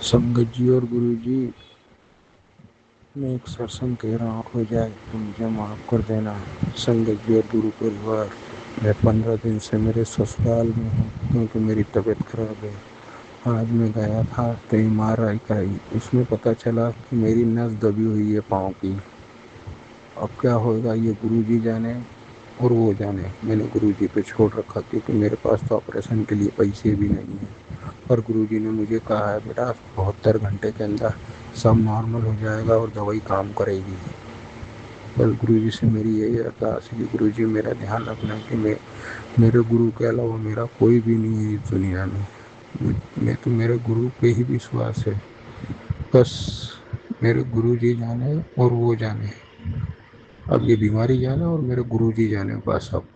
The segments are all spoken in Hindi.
संगत जी और गुरु जी, मैं एक सत्संग कह रहा हूँ, हो जाए तो मुझे माफ़ कर देना। संगत जी और गुरु परिवार, मैं 15 दिन से मेरे ससुराल में हूँ क्योंकि मेरी तबीयत खराब है। आज मैं गया था तो MRI कराई, उसमें पता चला कि मेरी नस दबी हुई है पाँव की। अब क्या होगा ये गुरु जी जाने और वो जाने। मैंने गुरु जी पे छोड़ रखा क्योंकि मेरे पास तो ऑपरेशन के लिए पैसे भी नहीं हैं। और गुरुजी ने मुझे कहा है, बेटा 72 घंटे के अंदर सब नॉर्मल हो जाएगा और दवाई काम करेगी। बस गुरुजी से मेरी यही अरदास है कि गुरुजी मेरा ध्यान रखना कि मेरे गुरु के अलावा मेरा कोई भी नहीं है इस दुनिया में। मैं तो मेरे गुरु पे ही विश्वास है। बस मेरे गुरु जी जाने और वो जाने, अब ये बीमारी जाने और मेरे गुरु जी जाने। बस अब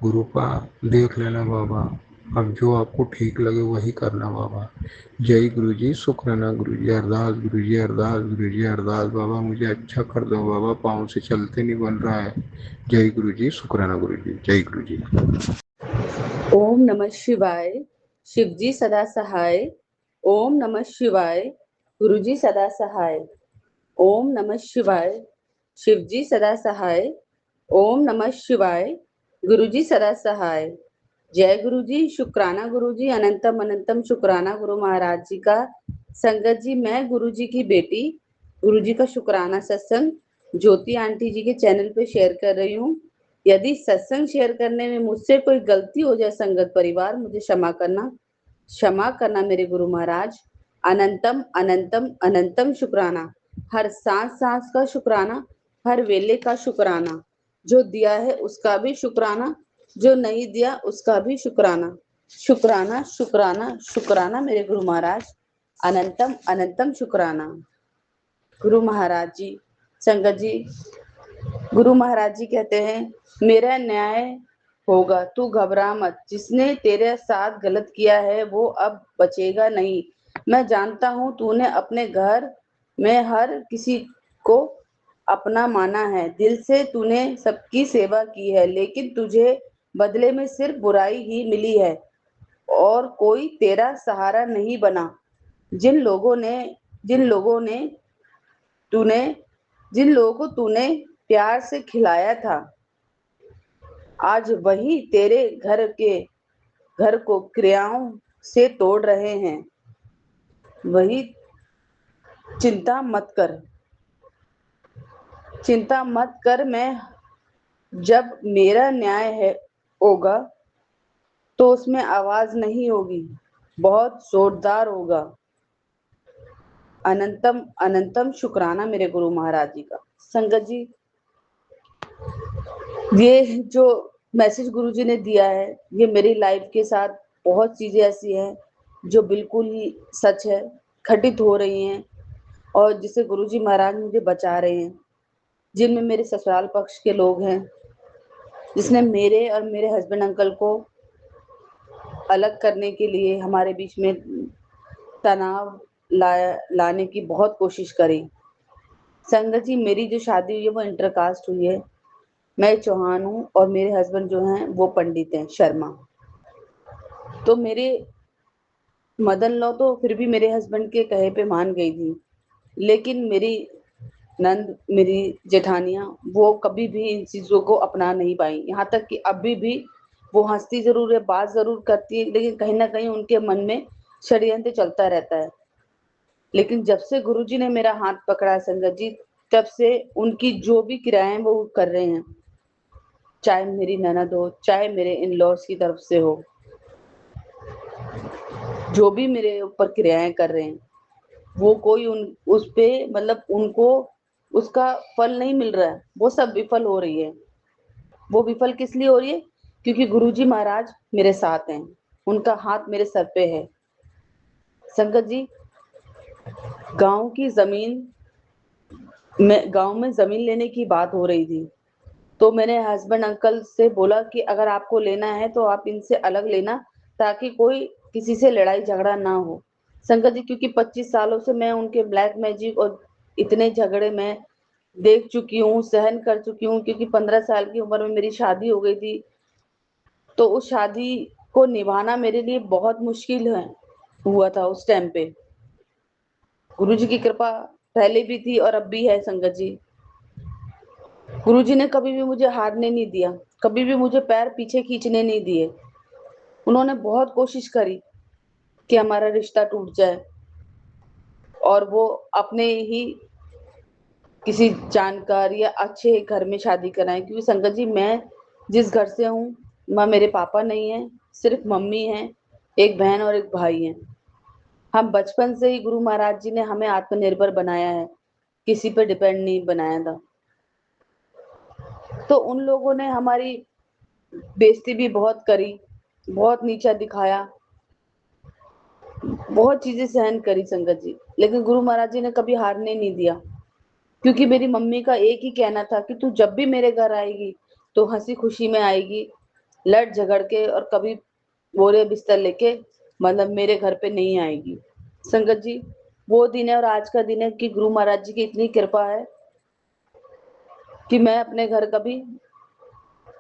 गुरु का देख लेना बाबा, अब जो आपको ठीक लगे वही करना बाबा। जय गुरु जी, शुक्राना गुरु जी, अरदास गुरु जी, अरदास गुरु जी, अरदास बाबा, मुझे अच्छा कर दो बाबा, पाँव से चलते नहीं बन रहा है। जय गुरु जी, शुक्राना गुरु जी, जय गुरु जी। ओम नमः शिवाय। शिवजी सदा सहाय। ओम नमः शिवाय। गुरुजी सदा सहाय। ओम नमः शिवाय। शिवजी सदा सहाय। ओम नमः शिवाय। गुरुजी सदा सहाय। जय गुरुजी, शुक्राना गुरुजी, अनंतम अनंतम शुक्राना गुरु महाराज जी का। संगत जी, मैं गुरुजी की बेटी गुरुजी का शुक्राना सत्संग ज्योति आंटी जी के चैनल पे शेयर कर रही हूँ। यदि सत्संग शेयर करने में मुझसे कोई गलती हो जाए संगत परिवार, मुझे क्षमा करना मेरे गुरु महाराज। अनंतम अनंतम अनंतम शुक्राना। हर सांस सांस का शुक्राना, हर वेले का शुक्राना। जो दिया है उसका भी शुक्राना, जो नहीं दिया उसका भी शुक्राना। शुक्राना शुक्राना शुक्राना मेरे गुरु महाराज। अनंतम अनंतम शुक्राना। गुरु महाराज जी, संगत जी, गुरु महाराज जी कहते हैं, मेरा न्याय होगा, तू घबरा मत। जिसने तेरे साथ गलत किया है वो अब बचेगा नहीं। मैं जानता हूँ तूने अपने घर में हर किसी को अपना माना है, दिल से तूने सबकी सेवा की है, लेकिन तुझे बदले में सिर्फ बुराई ही मिली है और कोई तेरा सहारा नहीं बना। जिन लोगों ने जिन लोगों ने तूने जिन लोगों को तूने प्यार से खिलाया था, आज वही तेरे घर को क्रियाओं से तोड़ रहे हैं। वही चिंता मत कर, चिंता मत कर। मैं जब मेरा न्याय है होगा तो उसमें आवाज नहीं होगी, बहुत जोरदार होगा। अनंतम अनंतम शुक्राना मेरे गुरु महाराज जी का। संगत जी, ये जो मैसेज गुरुजी ने दिया है, ये मेरी लाइफ के साथ बहुत चीजें ऐसी हैं जो बिल्कुल ही सच है, घटित हो रही हैं, और जिसे गुरुजी महाराज मुझे बचा रहे हैं। जिनमें मेरे ससुराल पक्ष के लोग हैं, जिसने मेरे और मेरे हस्बैंड अंकल को अलग करने के लिए हमारे बीच में तनाव लाने की बहुत कोशिश करी। संगत जी, मेरी जो शादी हुई है वो इंटरकास्ट हुई है। मैं चौहान हूँ और मेरे हस्बैंड जो हैं वो पंडित हैं, शर्मा। तो मेरे मदन लॉ तो फिर भी मेरे हस्बैंड के कहे पे मान गई थी, लेकिन मेरी नंद, मेरी जेठानियां, वो कभी भी इन चीजों को अपना नहीं पाई। यहाँ तक कि अभी भी वो हंसती जरूर है, बात जरूर करती है, लेकिन कहीं ना कहीं उनके मन में षड्यंत्र चलता रहता है। लेकिन जब से गुरुजी ने मेरा हाथ पकड़ा है संगत जी, तब से उनकी जो भी क्रियाएं वो कर रहे हैं, चाहे मेरी ननद हो, चाहे मेरे इन लॉज की तरफ से हो, जो भी मेरे ऊपर क्रियाएं कर रहे हैं, वो कोई उस पे मतलब उनको उसका फल नहीं मिल रहा है, वो सब विफल हो रही है। वो विफल किस लिए हो रही है? क्योंकि गुरुजी महाराज मेरे साथ हैं, उनका हाथ मेरे सर पे है। संगत जी, गांव की जमीन गांव में जमीन लेने की बात हो रही थी, तो मैंने हस्बैंड अंकल से बोला कि अगर आपको लेना है तो आप इनसे अलग लेना, ताकि कोई किसी से लड़ाई झगड़ा ना हो। शंकर जी, क्योंकि 25 सालों से मैं उनके ब्लैक मैजिक और इतने झगड़े में देख चुकी हूँ, सहन कर चुकी हूँ, क्योंकि 15 साल की उम्र में मेरी शादी हो गई थी। तो उस शादी को निभाना मेरे लिए बहुत मुश्किल हुआ था उस टाइम पे। गुरु जी की कृपा पहले भी थी और अब भी है संगत जी। गुरु जी ने कभी भी मुझे हारने नहीं दिया, कभी भी मुझे पैर पीछे खींचने नहीं दिए। उन्होंने बहुत कोशिश करी कि हमारा रिश्ता टूट जाए और वो अपने ही किसी जानकार या अच्छे घर में शादी कराएं, क्योंकि संगत जी मैं जिस घर से हूँ वहाँ मेरे पापा नहीं है, सिर्फ मम्मी है, एक बहन और एक भाई है। हम बचपन से ही गुरु महाराज जी ने हमें आत्मनिर्भर बनाया है, किसी पे डिपेंड नहीं बनाया था। तो उन लोगों ने हमारी बेइज्जती भी बहुत करी, बहुत नीचा दिखाया, बहुत चीजें सहन करी संगत जी, लेकिन गुरु महाराज जी ने कभी हारने नहीं दिया। क्योंकि मेरी मम्मी का एक ही कहना था कि तू जब भी मेरे घर आएगी तो हंसी खुशी में आएगी, लड़ झगड़ के और कभी बोरे बिस्तर लेके मतलब मेरे घर पे नहीं आएगी। संगत जी वो दिन है और आज का दिन है कि गुरु महाराज जी की इतनी कृपा है कि मैं अपने घर कभी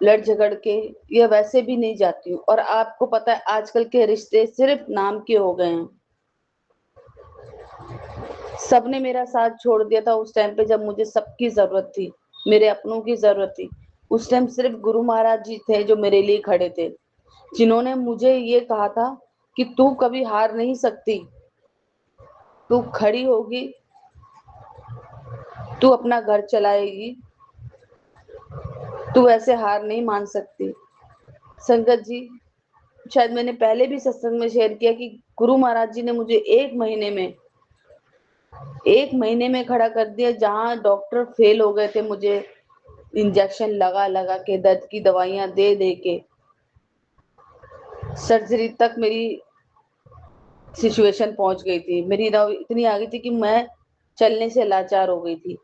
लड़ झगड़ के या वैसे भी नहीं जाती हूँ। और आपको पता है आजकल के रिश्ते सिर्फ नाम के हो गए हैं। सबने मेरा साथ छोड़ दिया था उस टाइम पे जब मुझे सबकी जरूरत थी, मेरे अपनों की जरूरत थी। उस टाइम सिर्फ गुरु महाराज जी थे जो मेरे लिए खड़े थे, जिन्होंने मुझे ये कहा था कि तू कभी हार नहीं सकती, तू खड़ी होगी, तू अपना घर चलाएगी, तू ऐसे हार नहीं मान सकती। संगत जी शायद मैंने पहले भी सत्संग में शेयर किया कि गुरु महाराज जी ने मुझे एक महीने में खड़ा कर दिया। जहां डॉक्टर फेल हो गए थे, मुझे इंजेक्शन लगा लगा के, दर्द की दवाइयां दे दे के, सर्जरी तक मेरी सिचुएशन पहुंच गई थी। मेरी दवा इतनी आ गई थी कि मैं चलने से लाचार हो गई थी।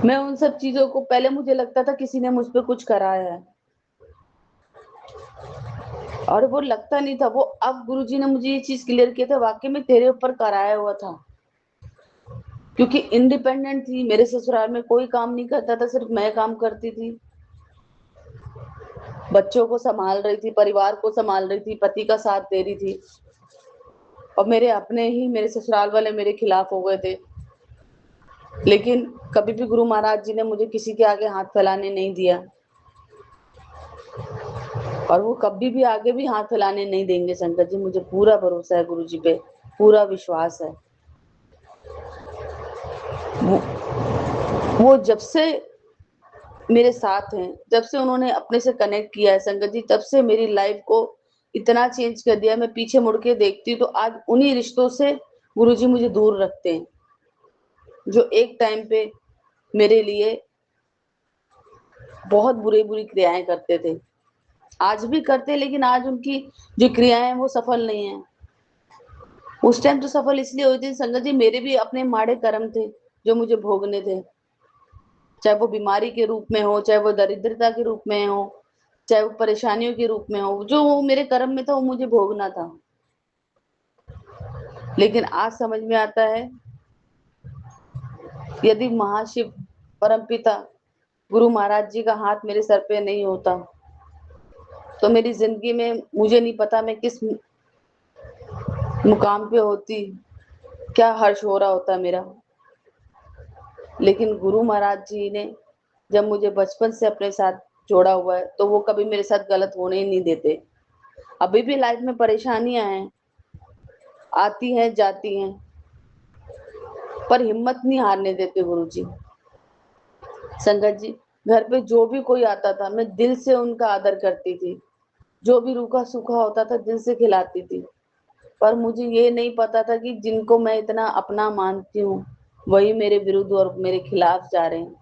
मैं उन सब चीजों को पहले मुझे लगता था किसी ने मुझ पर कुछ कराया है, और वो लगता नहीं था। वो अब गुरुजी ने मुझे ये चीज क्लियर किया था, वाकई में तेरे ऊपर कराया हुआ था। क्योंकि इंडिपेंडेंट थी, मेरे ससुराल में कोई काम नहीं करता था, सिर्फ मैं काम करती थी। बच्चों को संभाल रही थी, परिवार को संभाल रही थी, पति का साथ दे रही थी, और मेरे ससुराल वाले मेरे खिलाफ हो गए थे। लेकिन कभी भी गुरु महाराज जी ने मुझे किसी के आगे हाथ फैलाने नहीं दिया, और वो कभी भी आगे भी हाथ फैलाने नहीं देंगे। शंकर जी मुझे पूरा भरोसा है, गुरु जी पे पूरा विश्वास है। वो, वो जब से मेरे साथ हैं, जब से उन्होंने अपने से कनेक्ट किया है संगत जी, तब से मेरी लाइफ को इतना चेंज कर दिया। मैं पीछे मुड़ के देखती हूँ तो आज उन्हीं रिश्तों से गुरुजी मुझे दूर रखते हैं, जो एक टाइम पे मेरे लिए बहुत बुरी बुरी क्रियाएं करते थे। आज भी करते, लेकिन आज उनकी जो क्रियाएं हैं वो सफल नहीं है। उस टाइम तो सफल इसलिए हुई थी संगत जी, मेरे भी अपने माड़े कर्म थे जो मुझे भोगने थे। चाहे वो बीमारी के रूप में हो, चाहे वो दरिद्रता के रूप में हो, चाहे वो परेशानियों के रूप में हो, जो वो मेरे कर्म में था वो मुझे भोगना था। लेकिन आज समझ में आता है, यदि महाशिव परमपिता गुरु महाराज जी का हाथ मेरे सर पे नहीं होता तो मेरी जिंदगी में मुझे नहीं पता मैं किस मुकाम पे होती, क्या हर्ष हो रहा होता मेरा। लेकिन गुरु महाराज जी ने जब मुझे बचपन से अपने साथ जोड़ा हुआ है तो वो कभी मेरे साथ गलत होने ही नहीं देते। अभी भी लाइफ में परेशानियां हैं, आती हैं जाती हैं, पर हिम्मत नहीं हारने देते गुरु जी। संगत जी घर पे जो भी कोई आता था मैं दिल से उनका आदर करती थी, जो भी रूखा सूखा होता था दिल से खिलाती थी। पर मुझे ये नहीं पता था कि जिनको मैं इतना अपना मानती हूँ वही मेरे विरुद्ध और मेरे खिलाफ जा रहे हैं।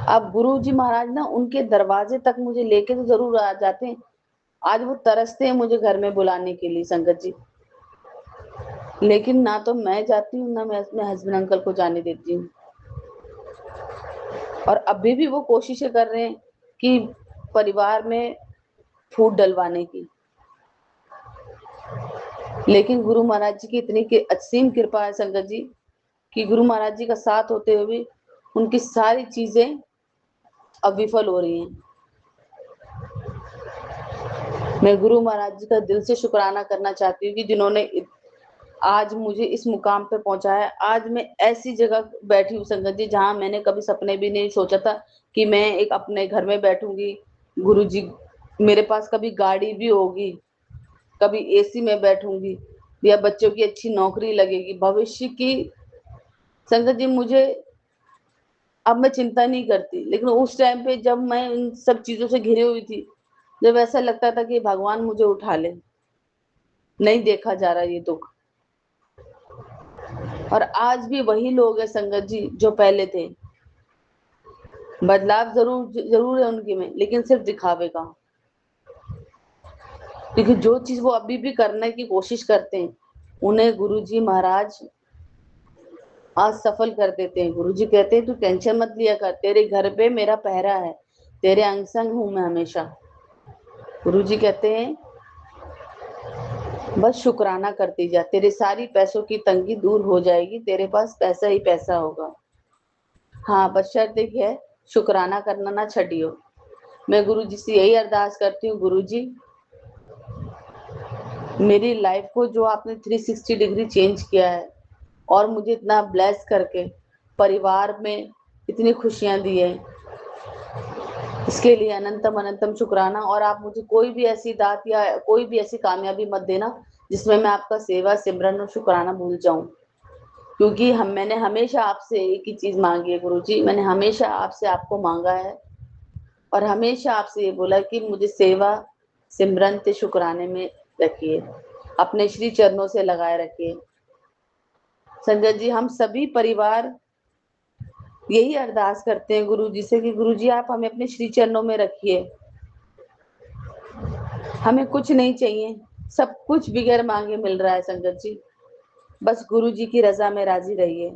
अब गुरु जी महाराज ना उनके दरवाजे तक मुझे लेके तो जरूर आ जाते हैं। आज वो तरसते हैं मुझे घर में बुलाने के लिए संगत जी, लेकिन ना तो मैं जाती हूँ ना मैं अपने हस्बैंड अंकल को जाने देती हूँ। और अभी भी वो कोशिशें कर रहे हैं कि परिवार में फूट डलवाने की। लेकिन गुरु महाराज जी की इतनी असीम कृपा है संगत जी कि गुरु महाराज जी का साथ होते हुए भी उनकी सारी चीजें अब विफल हो रही हैं। मैं गुरु महाराज जी का दिल से शुक्राना करना चाहती हूँ कि जिन्होंने आज मुझे इस मुकाम पे पहुंचाया। आज मैं ऐसी जगह बैठी हूँ संगत जी, जहां मैंने कभी सपने भी नहीं सोचा था कि मैं एक अपने घर में बैठूंगी। गुरु जी, मेरे पास कभी गाड़ी भी होगी, कभी एसी में बैठूंगी, या बच्चों की अच्छी नौकरी लगेगी, भविष्य की। संगत जी, मुझे अब मैं चिंता नहीं करती, लेकिन उस टाइम पे जब मैं इन सब चीजों से घिरी हुई थी, जब ऐसा लगता था कि भगवान मुझे उठा ले, नहीं देखा जा रहा ये दुख। और आज भी वही लोग हैं संगत जी जो पहले थे। बदलाव जरूर जरूर है उनकी में, लेकिन सिर्फ दिखावे का। क्योंकि जो चीज वो अभी भी करने की कोशिश करते हैं, उन्हें गुरु जी महाराज आज सफल कर देते हैं। गुरु जी कहते हैं, तू टेंशन मत लिया कर, तेरे घर पे मेरा पहरा है, तेरे अंग संग हूं मैं हमेशा। गुरु जी कहते हैं, बस शुक्राना करती जा, तेरे सारी पैसों की तंगी दूर हो जाएगी, तेरे पास पैसा ही पैसा होगा। हाँ, बस शर्त एक है, शुक्राना करना ना छड़ियो। मैं गुरु जी से यही अरदास करती हूँ, गुरु जी मेरी लाइफ को जो आपने 360 डिग्री चेंज किया है, और मुझे इतना ब्लेस करके परिवार में इतनी खुशियां दी है, इसके लिए अनंतम अनंतम शुक्राना। और आप मुझे कोई भी ऐसी दात या कोई भी ऐसी कामयाबी मत देना जिसमें मैं आपका सेवा सिमरन और शुक्राना भूल जाऊं। क्योंकि मैंने हमेशा आपसे एक ही चीज मांगी है गुरु जी, मैंने हमेशा आपसे आपको मांगा है, और हमेशा आपसे ये बोला कि मुझे सेवा सिमरन ते शुक्राने में रखिए, अपने श्री चरणों से लगाए रखिए। संजय जी, हम सभी परिवार यही अरदास करते हैं गुरु जी से कि गुरु जी आप हमें अपने श्री चरणों में रखिए। हमें कुछ नहीं चाहिए, सब कुछ बिगैर मांगे मिल रहा है संगत जी। बस गुरु जी की रजा में राजी रहिए।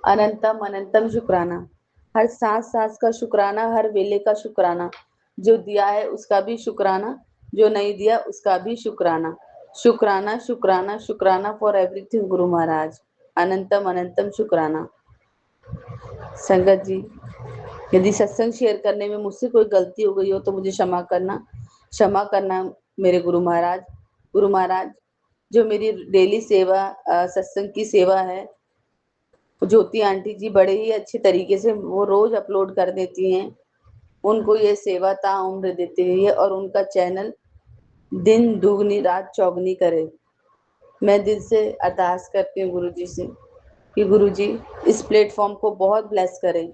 अनंतम अनंतम शुक्राना, हर सांस सांस का शुक्राना, हर वेले का शुक्राना। जो दिया है उसका भी शुक्राना, जो नहीं दिया उसका भी शुक्राना। शुक्राना शुक्राना शुक्राना फॉर एवरीथिंग गुरु महाराज। अनंतम अनंतम शुक्राना। संगत जी, यदि सत्संग शेयर करने में मुझसे कोई गलती हो गई हो तो मुझे क्षमा करना मेरे गुरु महाराज। गुरु महाराज, जो मेरी डेली सेवा सत्संग की सेवा है, ज्योति आंटी जी बड़े ही अच्छे तरीके से वो रोज अपलोड कर देती हैं। उनको ये सेवा ताउम्र देती है, और उनका चैनल दिन दुगनी रात चौगनी करे। मैं दिल से अरदास करती हूँ गुरु जी से कि गुरु जी इस प्लेटफॉर्म को बहुत ब्लेस करें,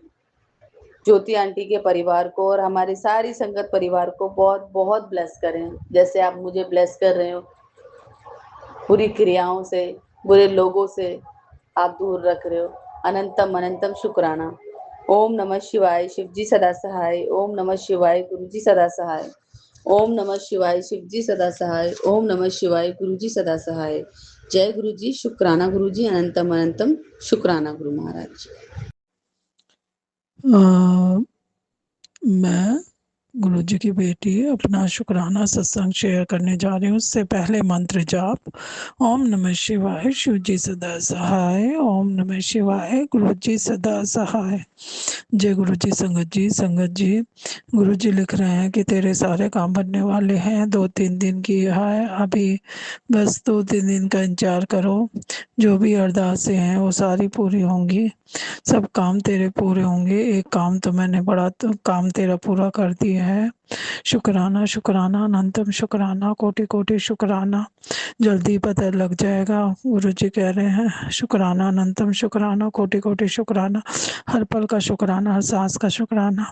ज्योति आंटी के परिवार को और हमारी सारी संगत परिवार को बहुत बहुत ब्लेस करें, जैसे आप मुझे ब्लेस कर रहे हो। बुरी क्रियाओं से, बुरे लोगों से आप दूर रख रहे हो। अनंतम अनंतम शुक्राना। ओम नमः शिवाय, शिव जी सदा सहाय। ओम नमः शिवाय, गुरु जी सदा सहाय। ओम नमः शिवाय, शिव जी सदा सहाय। ओम नमः शिवाय, गुरु जी सदा सहाय। जय गुरु जी, शुक्राना गुरु जी, अनंतम अनंतम शुक्राना गुरु महाराज। मैं गुरुजी की बेटी अपना शुक्राना सत्संग शेयर करने जा रही हूँ। उससे पहले मंत्र जाप। ओम नमः शिवाय, शिव जी सदा सहाय। ओम नमः शिवाय, गुरु जी सदा सहाय। जय गुरु जी। संगत जी गुरु जी लिख रहे हैं कि तेरे सारे काम बनने वाले हैं। 2-3 दिन की है अभी, बस 2-3 दिन का इंतजार करो। जो भी अरदासें हैं वो सारी पूरी होंगी, सब काम तेरे पूरे होंगे। एक काम तो मैंने बड़ा तो काम तेरा पूरा कर दिया है। शुक्राना शुक्राना अनंतम शुक्राना, कोटि कोटि शुक्राना। जल्दी पता लग जाएगा, गुरु जी कह रहे हैं। शुक्राना अनंतम शुक्राना, कोटि कोटि शुक्राना। हर पल का शुक्राना, हर सांस का शुक्राना।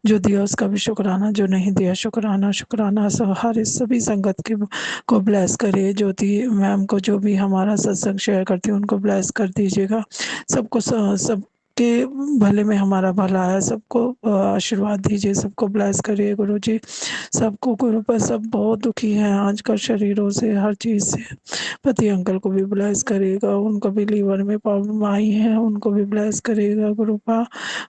जो दिया उसका भी शुक्राना, जो नहीं दिया शुक्राना। शुक्राना हर इस सभी संगत के को ब्लेस करे। ज्योति मैम को, जो भी हमारा सत्संग शेयर करती है, उनको ब्लेस कर दीजिएगा। सबको सब के भले में हमारा भला है। सबको आशीर्वाद दीजिए, सबको ब्लेस करिए गुरु जी। सबको गुरु पर सब बहुत दुखी हैं आजकल शरीरों से, हर चीज़ से। पति अंकल को भी ब्लेस करिएगा, उनको भी लीवर में प्रॉब्लम आई है, उनको भी ब्लेस करिएगा गुरु पा।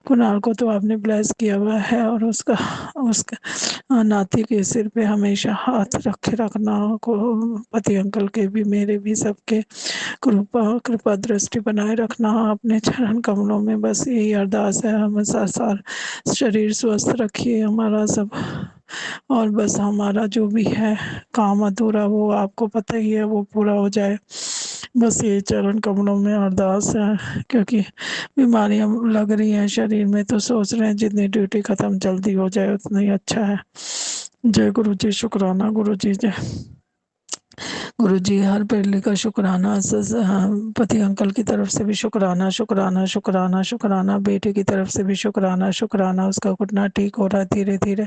कुणाल को तो आपने ब्लेस किया हुआ है, और उसका उसका नाती के सिर पे हमेशा हाथ रखे रखना को। पति अंकल के भी, मेरे भी, सबके कृपा कृपा दृष्टि बनाए रखना अपने चरण कमलों में। बस यही अरदास है। हम सार शरीर स्वस्थ रखिए हमारा सब। और बस हमारा जो भी है काम अधूरा वो आपको पता ही है वो पूरा हो जाए, बस ये चरण कमलों में अरदास है। क्योंकि बीमारियां लग रही हैं शरीर में, तो सोच रहे हैं जितनी ड्यूटी खत्म जल्दी हो जाए उतना ही अच्छा है। जय गुरु जी, शुक्राना गुरु जी, जय गुरु जी। हर पहले का शुक्राना, पति अंकल की तरफ से भी शुक्राना, शुक्राना शुक्राना शुक्राना, बेटे की तरफ से भी शुक्राना शुक्राना, उसका घुटना ठीक हो रहा है धीरे धीरे,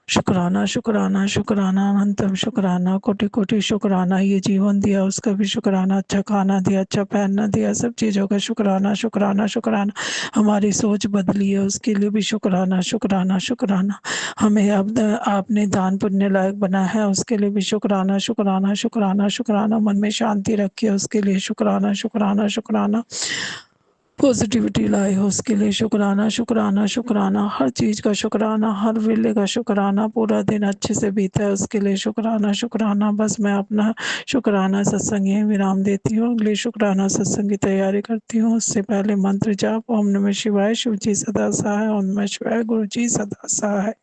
शुक्राना शुक्राना शुक्राना, अनंतम शुक्राना, कोटि कोटि शुक्राना। ये जीवन दिया उसका भी शुक्राना, अच्छा खाना दिया, अच्छा पहनना दिया, सब चीज़ों का शुक्राना शुक्राना शुक्राना। हमारी सोच बदली है उसके लिए भी शुक्राना शुक्राना शुक्राना। हमें अब आपने दान पुण्य लायक बनाया है उसके लिए भी शुक्राना शुक्राना शुक्राना शुक्राना। मन में शांति रखी है उसके लिए शुक्राना शुक्राना शुक्राना। पॉजिटिविटी लाए हो उसके लिए शुक्राना शुक्राना शुक्राना। हर चीज़ का शुक्राना, हर वेले का शुक्राना, पूरा दिन अच्छे से बीता है उसके लिए शुक्राना शुक्राना। बस मैं अपना शुक्राना सत्संग यहीं विराम देती हूँ, अगले शुक्राना सत्संग की तैयारी करती हूँ। उससे पहले मंत्र जाप ओम नमः शिवाय, शिव जी सदा सहाय, ओम नमः शिवाय, गुरु जी सदा सहाय।